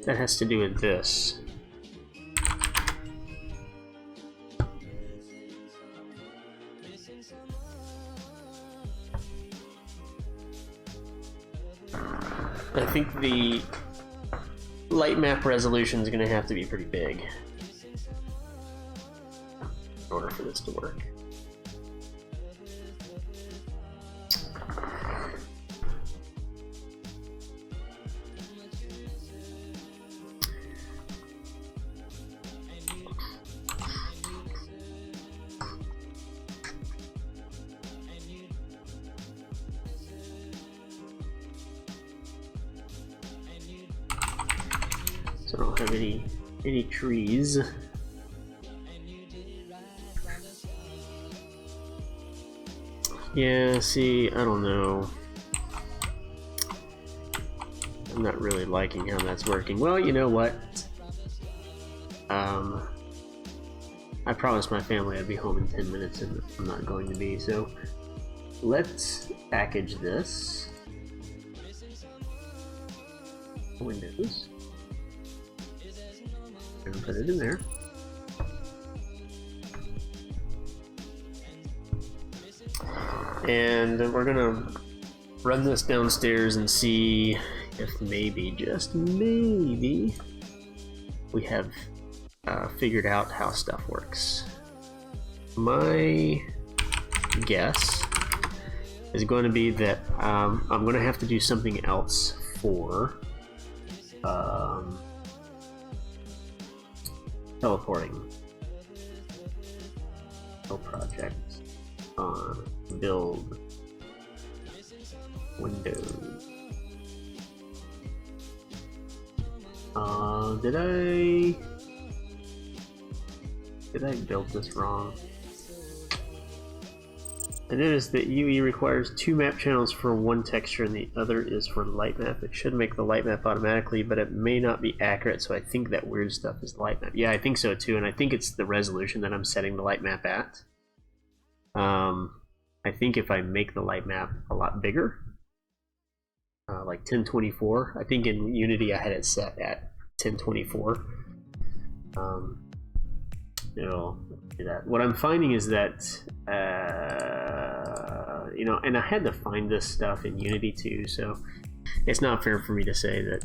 that has to do with this. I think the light map resolution is going to have to be pretty big in order for this to work. So So I don't have any trees. Yeah, see, I don't know. I'm not really liking how that's working. Well, you know what? I promised my family I'd be home in 10 minutes and I'm not going to be, so let's package this. Windows. And put it in there. And we're gonna run this downstairs and see if maybe, just maybe, we have figured out how stuff works. My guess is going to be that I'm going to have to do something else for teleporting. No project on build Windows. Did I build this wrong? I noticed that UE requires 2 map channels for one texture and the other is for light map. It should make the light map automatically, but it may not be accurate, so I think that weird stuff is light map. Yeah, I think so too, and I think it's the resolution that I'm setting the light map at. I think if I make the light map a lot bigger, like 1024, I think in Unity I had it set at 1024. It'll do that. What I'm finding is that, you know, and I had to find this stuff in Unity too, so it's not fair for me to say that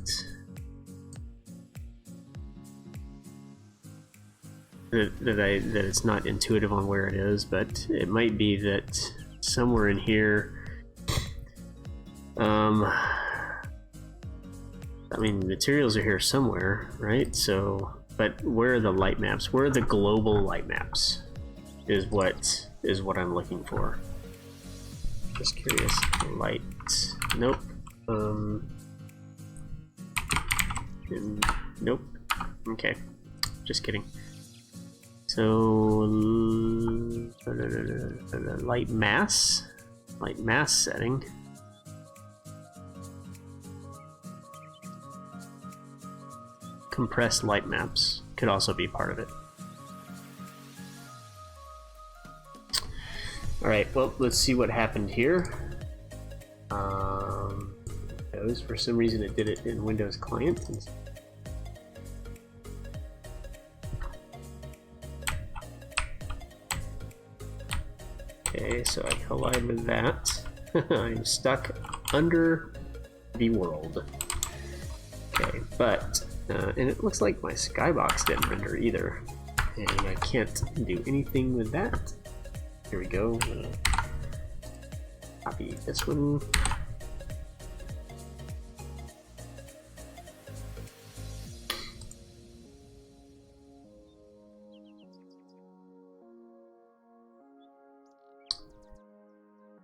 that it's not intuitive on where it is, but it might be that somewhere in here, I mean, materials are here somewhere, right? So, but where are the light maps? Where are the global light maps? Is what I'm looking for. Just curious. Light. Nope. Nope. Okay. Just kidding. So, light mass setting. Compressed light maps could also be part of it. Alright, well, let's see what happened here. Windows, for some reason it did it in Windows Client. Okay, so I collide with that. I'm stuck under the world. Okay, but and it looks like my skybox didn't render either, and I can't do anything with that. Here we go. Copy this one.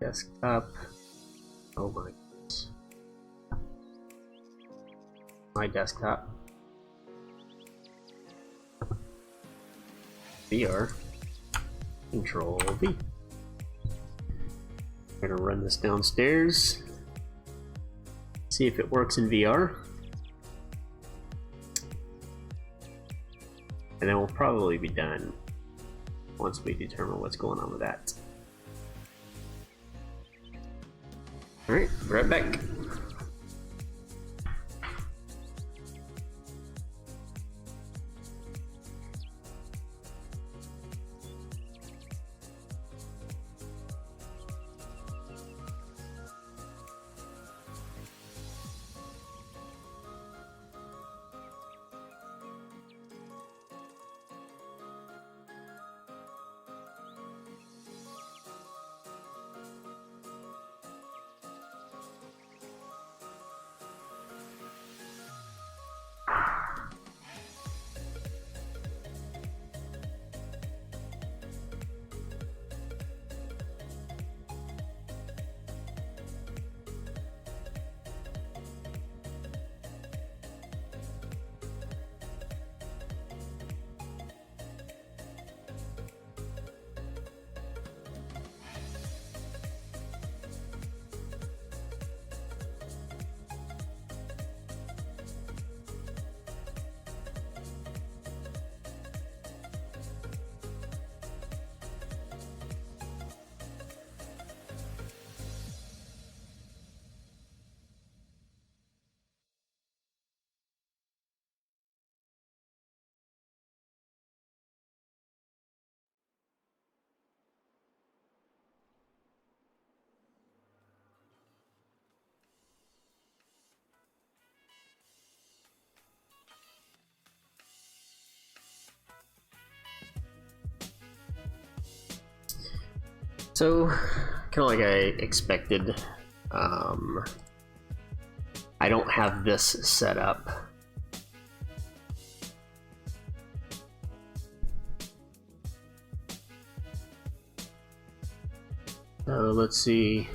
Desktop. Oh my goodness. My desktop. VR. Control V. I'm gonna run this downstairs. See if it works in VR. And then we'll probably be done once we determine what's going on with that. Alright, right back. So, kind of like I expected, I don't have this set up. Let's see.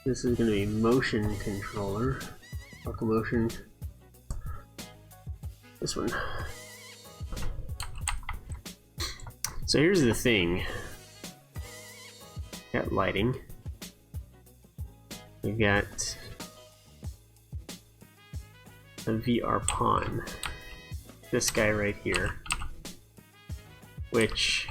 This is going to be motion controller. Locomotion. This one. So here's the thing. Got lighting. We've got a VR pawn. This guy right here. Which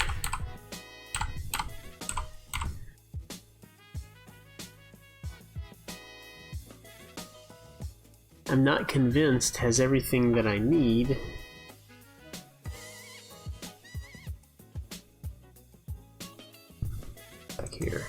I'm not convinced has everything that I need. Back here.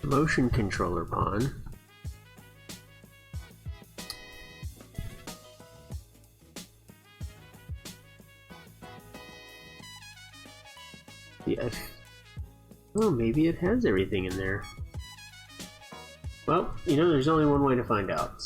Motion controller pawn. Yeah. Oh, maybe it has everything in there. Well, you know, there's only one way to find out.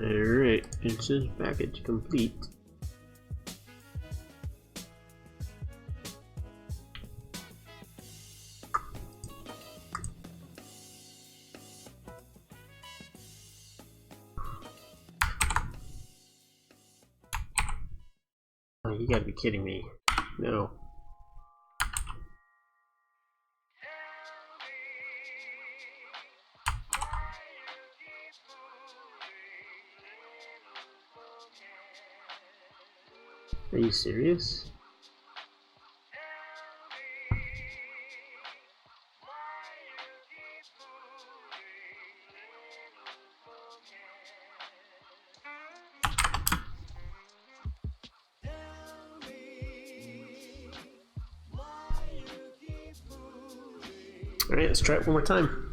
Alright, it says package complete. Oh, you gotta be kidding me. No. Are you serious? Alright, let's try it one more time.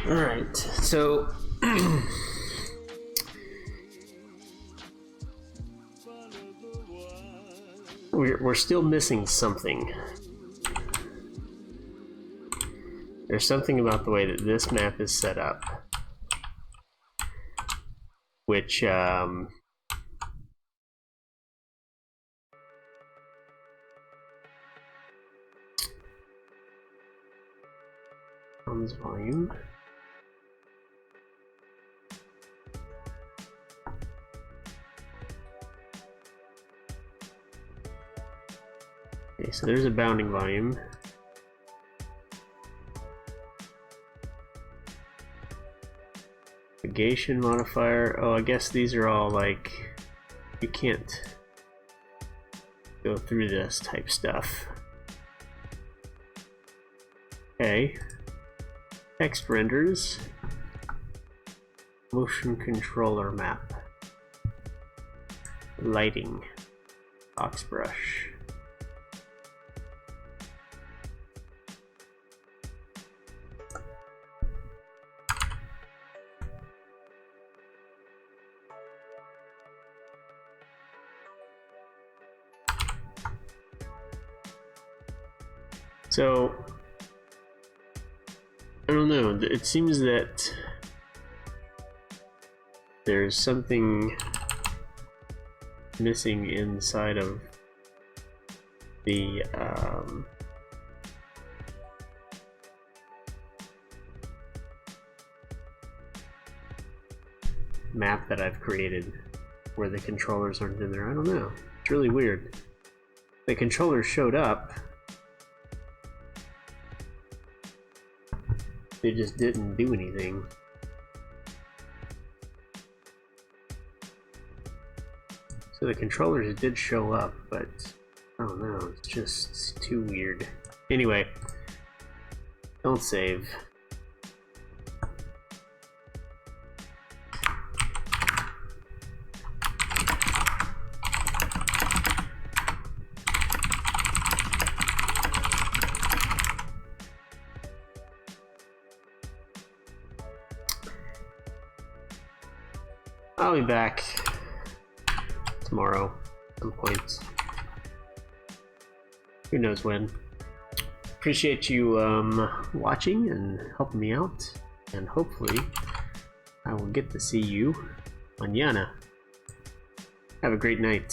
Alright, so we're still missing something. There's something about the way that this map is set up, which sounds volume. Okay, so there's a bounding volume. Negation modifier. Oh, I guess these are all like, you can't go through this type stuff. Okay. Text renders. Motion controller map. Lighting. Box brush. So, I don't know, it seems that there's something missing inside of the map that I've created where the controllers aren't in there. I don't know. It's really weird. The controllers showed up. They just didn't do anything. So the controllers did show up, but I don't know, it's just too weird. Anyway, don't save. I'll be back tomorrow at some point. Who knows when. Appreciate you watching and helping me out, and hopefully I will get to see you mañana. Have a great night.